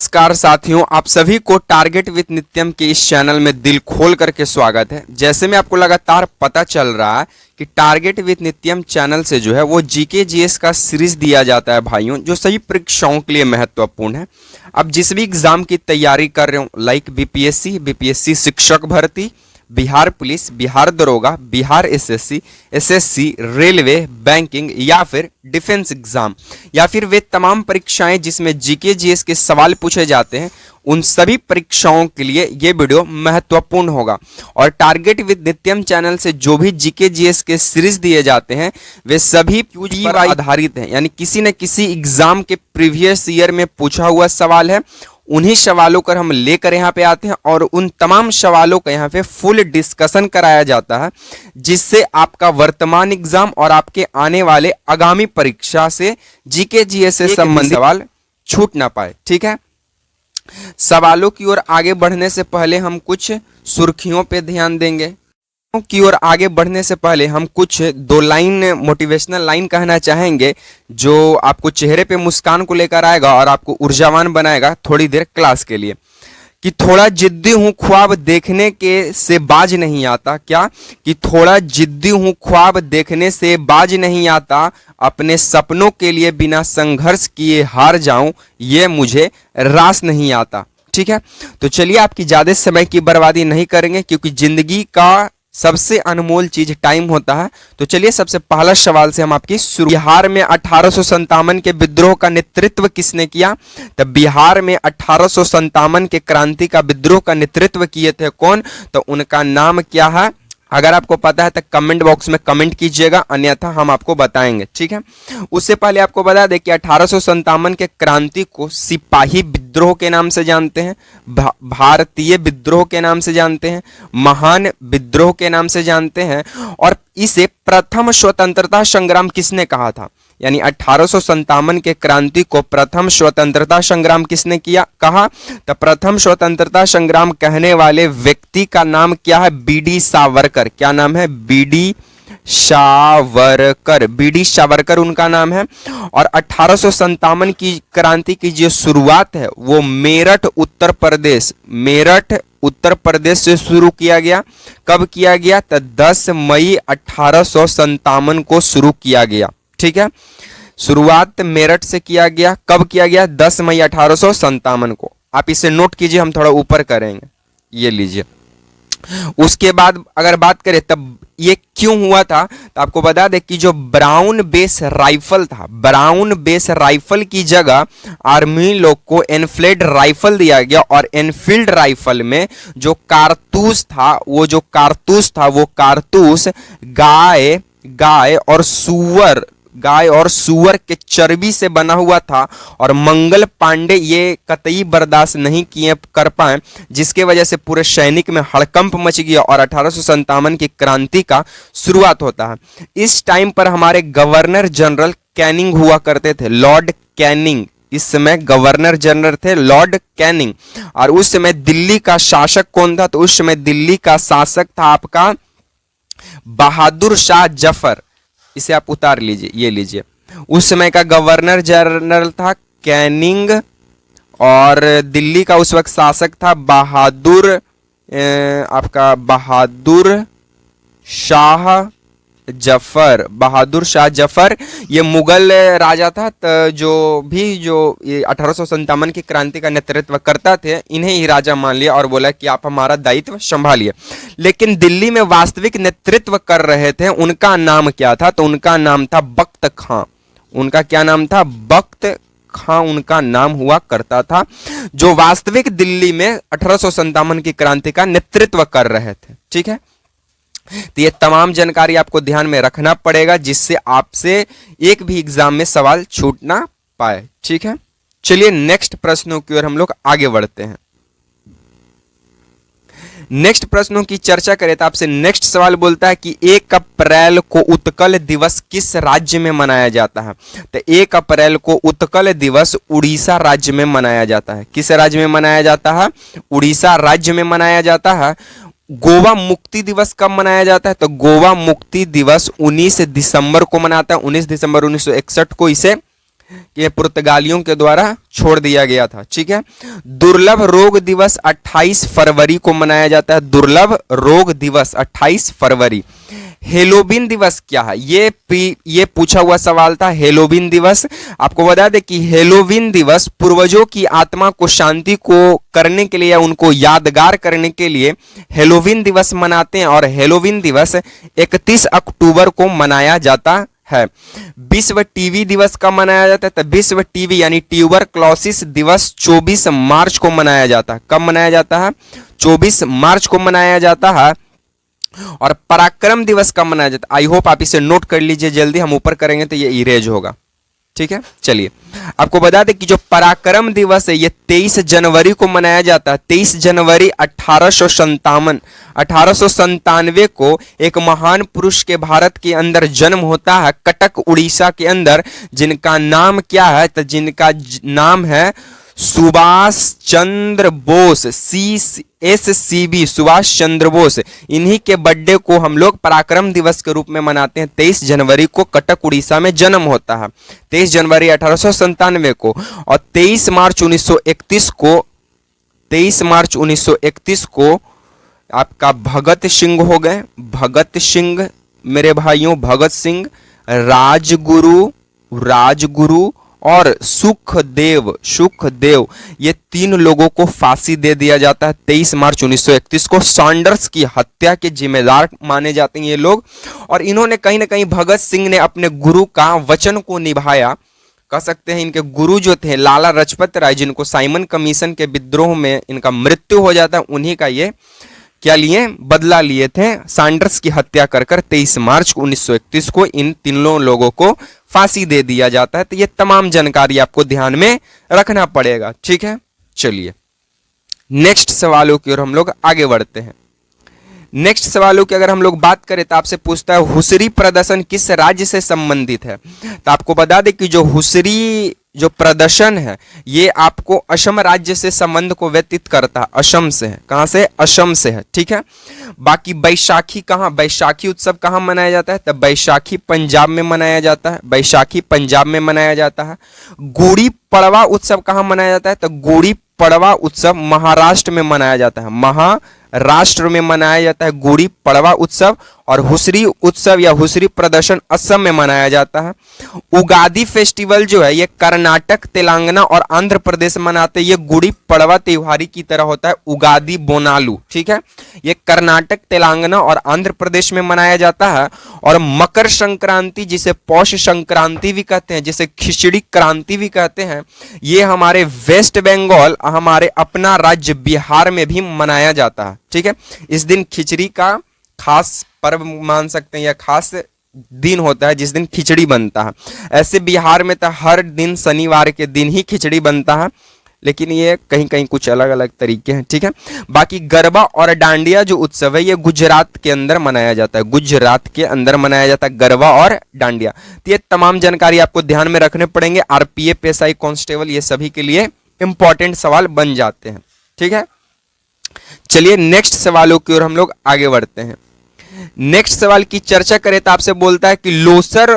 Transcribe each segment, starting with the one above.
नमस्कार साथियों, आप सभी को टारगेट विद नित्यम के इस चैनल में दिल खोल करके स्वागत है। जैसे में आपको लगातार पता चल रहा है कि टारगेट विद नित्यम चैनल से जो है वो जीके जीएस का सीरीज दिया जाता है भाइयों, जो सभी परीक्षाओं के लिए महत्वपूर्ण है। अब जिस भी एग्जाम की तैयारी कर रहे हो, लाइक बीपीएससी शिक्षक भर्ती, बिहार पुलिस, बिहार दरोगा, बिहार एसएससी, रेलवे, बैंकिंग या फिर डिफेंस एग्जाम या फिर वे तमाम परीक्षाएं जिसमें जीके जीएस के सवाल पूछे जाते हैं, उन सभी परीक्षाओं के लिए ये वीडियो महत्वपूर्ण होगा। और टारगेट विद नित्यम चैनल से जो भी जीके जीएस के सीरीज दिए जाते हैं वे सभी क्यूज पर आधारित हैं, यानी किसी न किसी एग्जाम के प्रीवियस ईयर में पूछा हुआ सवाल है। उन्हीं सवालों को हम लेकर यहाँ पे आते हैं और उन तमाम सवालों का यहाँ पे फुल डिस्कशन कराया जाता है, जिससे आपका वर्तमान एग्जाम और आपके आने वाले आगामी परीक्षा से जीके जीएस से संबंधित सवाल छूट ना पाए। ठीक है, सवालों की ओर आगे बढ़ने से पहले हम कुछ सुर्खियों पे ध्यान देंगे। की ओर आगे बढ़ने से पहले हम कुछ दो लाइन मोटिवेशनल लाइन कहना चाहेंगे, जो आपको चेहरे पे मुस्कान को लेकर आएगा और आपको ऊर्जावान बनाएगा थोड़ी देर क्लास के लिए। कि थोड़ा जिद्दी हूं, ख्वाब देखने के से बाज नहीं आता। क्या कि थोड़ा जिद्दी हूं, ख्वाब देखने से बाज नहीं आता, अपने सपनों के लिए बिना संघर्ष किए हार जाऊं, ये मुझे रास नहीं आता। ठीक है, तो चलिए आपकी ज्यादा समय की बर्बादी नहीं करेंगे, क्योंकि जिंदगी का सबसे अनमोल चीज टाइम होता है। तो चलिए सबसे पहला सवाल से हम आपकी शुरू। बिहार में 1857 के विद्रोह का नेतृत्व किसने किया? तो बिहार में 1857 के क्रांति का विद्रोह का नेतृत्व किए थे कौन? तो उनका नाम क्या है? अगर आपको पता है तो कमेंट बॉक्स में कमेंट कीजिएगा, अन्यथा हम आपको बताएंगे। ठीक है, उससे पहले आपको बता दें कि 1857 के क्रांति को सिपाही विद्रोह के नाम से जानते हैं, भारतीय विद्रोह के नाम से जानते हैं, महान विद्रोह के नाम से जानते हैं। और इसे प्रथम स्वतंत्रता संग्राम किसने कहा था? यानी 1857 के क्रांति को प्रथम स्वतंत्रता संग्राम किसने कहा? तो प्रथम स्वतंत्रता संग्राम कहने वाले व्यक्ति का नाम क्या है? बीडी सावरकर। क्या नाम है? बीडी सावरकर। बीडी सावरकर उनका नाम है। और 1857 की क्रांति की जो शुरुआत है वो मेरठ उत्तर प्रदेश से शुरू किया गया। कब किया गया? तो 10 मई 1857 को शुरू किया गया। ठीक है, शुरुआत मेरठ से किया गया। कब किया गया? 10 मई 1857 को। आप इसे नोट कीजिए, हम थोड़ा ऊपर करेंगे। ये लीजिए। उसके बाद अगर बात करें तब ये क्यों हुआ था, तो आपको बता दें कि जो ब्राउन बेस राइफल था, ब्राउन बेस राइफल की जगह आर्मी लोग को एनफील्ड राइफल दिया गया। और एनफील्ड राइफल में जो कारतूस था वो कारतूस गाय और सुअर के चर्बी से बना हुआ था। और मंगल पांडे ये कतई बर्दाश्त नहीं कर पाए, जिसके वजह से पूरे सैनिक में हड़कंप मच गया और 1857 की क्रांति का शुरुआत होता है। इस टाइम पर हमारे गवर्नर जनरल कैनिंग हुआ करते थे, लॉर्ड कैनिंग। इस समय गवर्नर जनरल थे लॉर्ड कैनिंग। और उस समय दिल्ली का शासक कौन था? तो उस समय दिल्ली का शासक था आपका बहादुर शाह जफर। इसे आप उतार लीजिए, ये लीजिए। उस समय का गवर्नर जनरल था कैनिंग और दिल्ली का उस वक्त शासक था बहादुर शाह जफर। ये मुगल राजा था। तो जो ये 1857 की क्रांति का नेतृत्व करता थे, इन्हें ही राजा मान लिया और बोला कि आप हमारा दायित्व संभालिए। लेकिन दिल्ली में वास्तविक नेतृत्व कर रहे थे, उनका नाम क्या था? तो उनका नाम था बख्त खां। उनका क्या नाम था? बख्त खां उनका नाम हुआ करता था, जो वास्तविक दिल्ली में 1857 की क्रांति का नेतृत्व कर रहे थे। ठीक है, तो ये तमाम जानकारी आपको ध्यान में रखना पड़ेगा, जिससे आपसे एक भी एग्जाम में सवाल छूट ना पाए। ठीक है, चलिए नेक्स्ट प्रश्नों की ओर हम लोग आगे बढ़ते हैं। नेक्स्ट प्रश्नों की चर्चा करें तो आपसे नेक्स्ट सवाल बोलता है कि 1 अप्रैल को उत्कल दिवस किस राज्य में मनाया जाता है? तो 1 अप्रैल को उत्कल दिवस उड़ीसा राज्य में मनाया जाता है। किस राज्य में मनाया जाता है? उड़ीसा राज्य में मनाया जाता है। गोवा मुक्ति दिवस कब मनाया जाता है? तो गोवा मुक्ति दिवस 19 दिसंबर को मनाता है। 19 दिसंबर 1961 को इसे ये पुर्तगालियों के द्वारा छोड़ दिया गया था। ठीक है। दुर्लभ रोग दिवस 28 फरवरी को मनाया जाता है। दुर्लभ रोग दिवस 28 फरवरी। हेलोवीन दिवस क्या है, ये पूछा हुआ सवाल था। हेलोवीन दिवस, आपको बता दें कि हेलोवीन दिवस पूर्वजों की आत्मा को शांति को करने के लिए या उनको यादगार करने के लिए हेलोवीन दिवस मनाते हैं और हेलोवीन दिवस 31 अक्टूबर को मनाया जाता है। विश्व टीबी दिवस कब मनाया जाता है, तो विश्व टीबी यानी ट्यूबरक्लोसिस दिवस 24 मार्च को मनाया जाता है। कब मनाया जाता है, 24 मार्च को मनाया जाता है। और पराक्रम दिवस कब मनाया जाता है, आई होप आप इसे नोट कर लीजिए जल्दी, हम ऊपर करेंगे तो ये इरेज होगा। ठीक है, चलिए आपको बता दें कि जो पराक्रम दिवस है ये 23 जनवरी को मनाया जाता है। 23 जनवरी 1897 को एक महान पुरुष के भारत के अंदर जन्म होता है, कटक उड़ीसा के अंदर, जिनका नाम क्या है, तो जिनका नाम है सुभाष चंद्र बोस, SCB, सुभाष चंद्र बोस। इन्हीं के बर्थडे को हम लोग पराक्रम दिवस के रूप में मनाते हैं। 23 जनवरी को कटक उड़ीसा में जन्म होता है, 23 जनवरी 1897 को। और 23 मार्च 1931 को आपका भगत सिंह हो गए। भगत सिंह मेरे भाइयों, भगत सिंह, राजगुरु और सुखदेव, ये 3 लोगों को फांसी दे दिया जाता है 23 मार्च 1931 को। सैंडर्स की हत्या के जिम्मेदार माने जाते हैं ये लोग। और इन्होंने कहीं ना कहीं, भगत सिंह ने अपने गुरु का वचन को निभाया, कह सकते हैं। इनके गुरु जो थे लाला लाजपत राय, जिनको साइमन कमीशन के विद्रोह में इनका मृत्यु हो जाता है, उन्हीं का ये क्या लिए, बदला लिए थे, सैंडर्स की हत्या कर 23 मार्च 1931 को इन तीनों लोगों को फांसी दे दिया जाता है। तो ये तमाम जानकारी आपको ध्यान में रखना पड़ेगा। ठीक है, चलिए नेक्स्ट सवालों की ओर हम लोग आगे बढ़ते हैं। नेक्स्ट सवालों की अगर हम लोग बात करें तो आपसे पूछता है हुसरी प्रदर्शन किस राज्य से संबंधित है। तो आपको बता दें कि जो हुसरी जो प्रदर्शन है ये आपको असम राज्य से संबंध को व्यतीत करता है। असम से है, कहां से, असम से है। ठीक है। बाकी बैसाखी कहां, बैसाखी उत्सव कहां मनाया जाता है, तो बैसाखी पंजाब में मनाया जाता है। बैसाखी पंजाब में मनाया जाता है। गुड़ी पड़वा उत्सव कहां मनाया जाता है, तो गुड़ी पड़वा उत्सव महाराष्ट्र में मनाया जाता है। महाराष्ट्र में मनाया जाता है गुड़ी पड़वा उत्सव। और हुसरी उत्सव या हुसरी प्रदर्शन असम में मनाया जाता है। उगादी फेस्टिवल जो है ये कर्नाटक, तेलंगाना और आंध्र प्रदेश में मनाते हैं। ये गुड़ी पड़वा त्योहारी की तरह होता है, उगादी बोनालू। ठीक है, ये कर्नाटक, तेलंगाना और आंध्र प्रदेश में मनाया जाता है। और मकर संक्रांति, जिसे पौष संक्रांति भी कहते हैं, जिसे खिचड़ी क्रांति भी कहते हैं, ये हमारे वेस्ट बंगाल, हमारे अपना राज्य बिहार में भी मनाया जाता है। ठीक है, इस दिन खिचड़ी का खास पर्व मान सकते हैं या खास दिन होता है जिस दिन खिचड़ी बनता है। ऐसे बिहार में तो हर दिन शनिवार के दिन ही खिचड़ी बनता है, लेकिन ये कहीं कहीं कुछ अलग अलग तरीके हैं। ठीक है, बाकी गरबा और डांडिया जो उत्सव है ये गुजरात के अंदर मनाया जाता है। गुजरात के अंदर मनाया जाता है गरबा और डांडिया। तो ये तमाम जानकारी आपको ध्यान में रखने पड़ेंगे। RPF, PSI कांस्टेबल, ये सभी के लिए इंपॉर्टेंट सवाल बन जाते हैं। ठीक है, चलिए नेक्स्ट सवालों की ओर हम लोग आगे बढ़ते हैं। नेक्स्ट सवाल की चर्चा करें तो आपसे बोलता है कि लोसर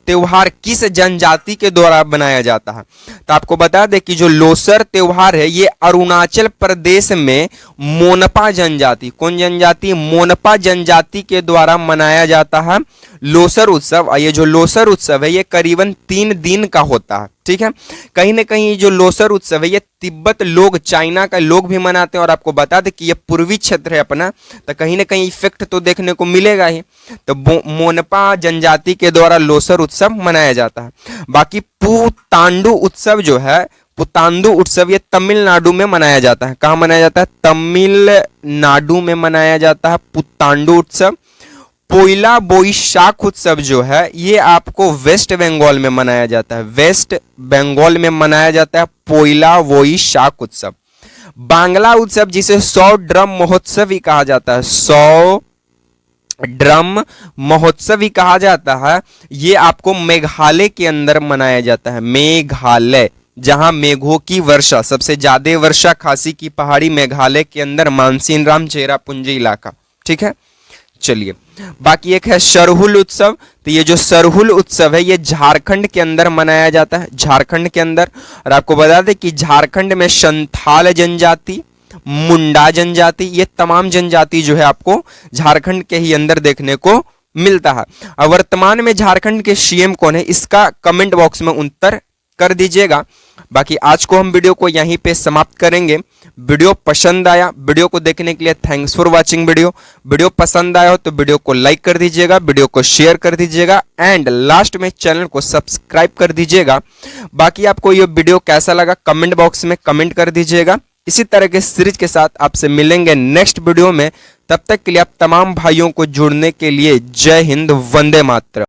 त्योहार किस जनजाति के द्वारा बनाया जाता है। तो आपको बता दें कि जो लोसर त्योहार है ये अरुणाचल प्रदेश में मोनपा जनजाति, कौन जनजाति, मोनपा जनजाति के द्वारा मनाया जाता है लोसर उत्सव। ये जो लोसर उत्सव है ये करीबन 3 दिन का होता है। ठीक है, कहीं ना कहीं जो लोसर उत्सव है ये तिब्बत लोग, चाइना का लोग भी मनाते हैं। और आपको बता दें कि ये पूर्वी क्षेत्र है अपना, तो कहीं ना कहीं इफेक्ट तो देखने को मिलेगा ही। तो मोनपा जनजाति के द्वारा लोसर उत्सव मनाया जाता है। बाकी पुतांडु उत्सव जो है, पुतांडु उत्सव ये तमिलनाडु में मनाया जाता है। कहाँ मनाया जाता है, तमिलनाडु में मनाया जाता है पुतांडु उत्सव। पोइला बोईशाख उत्सव जो है ये आपको वेस्ट बंगाल में मनाया जाता है। वेस्ट बंगाल में मनाया जाता है पोइला बोईशाख उत्सव। बांग्ला उत्सव जिसे 100 ड्रम महोत्सव भी कहा जाता है, 100 ड्रम महोत्सव भी कहा जाता है, ये आपको मेघालय के अंदर मनाया जाता है। मेघालय, जहां मेघों की वर्षा, सबसे ज्यादा वर्षा खासी की पहाड़ी मेघालय के अंदर, मानसीन राम चेरापूंजी इलाका। ठीक है, चलिए, बाकी एक है सरहुल उत्सव। तो ये जो सरहुल उत्सव है ये झारखंड के अंदर मनाया जाता है, झारखंड के अंदर। और आपको बता दें कि झारखंड में संथाल जनजाति, मुंडा जनजाति, ये तमाम जनजाति जो है आपको झारखंड के ही अंदर देखने को मिलता है। और वर्तमान में झारखंड के सीएम कौन है, इसका कमेंट बॉक्स में उत्तर कर दीजिएगा। बाकी आज को हम वीडियो को यहीं पे समाप्त करेंगे। वीडियो पसंद आया, वीडियो को देखने के लिए thanks for watching video. Video पसंद आया हो तो वीडियो को लाइक कर दीजिएगा, वीडियो को शेयर कर दीजिएगा एंड लास्ट में चैनल को सब्सक्राइब कर दीजिएगा। बाकी आपको ये वीडियो कैसा लगा कमेंट बॉक्स में कमेंट कर दीजिएगा। इसी तरह के सीरीज के साथ आपसे मिलेंगे नेक्स्ट वीडियो में। तब तक के लिए आप तमाम भाइयों को जुड़ने के लिए जय हिंद, वंदे मातरम।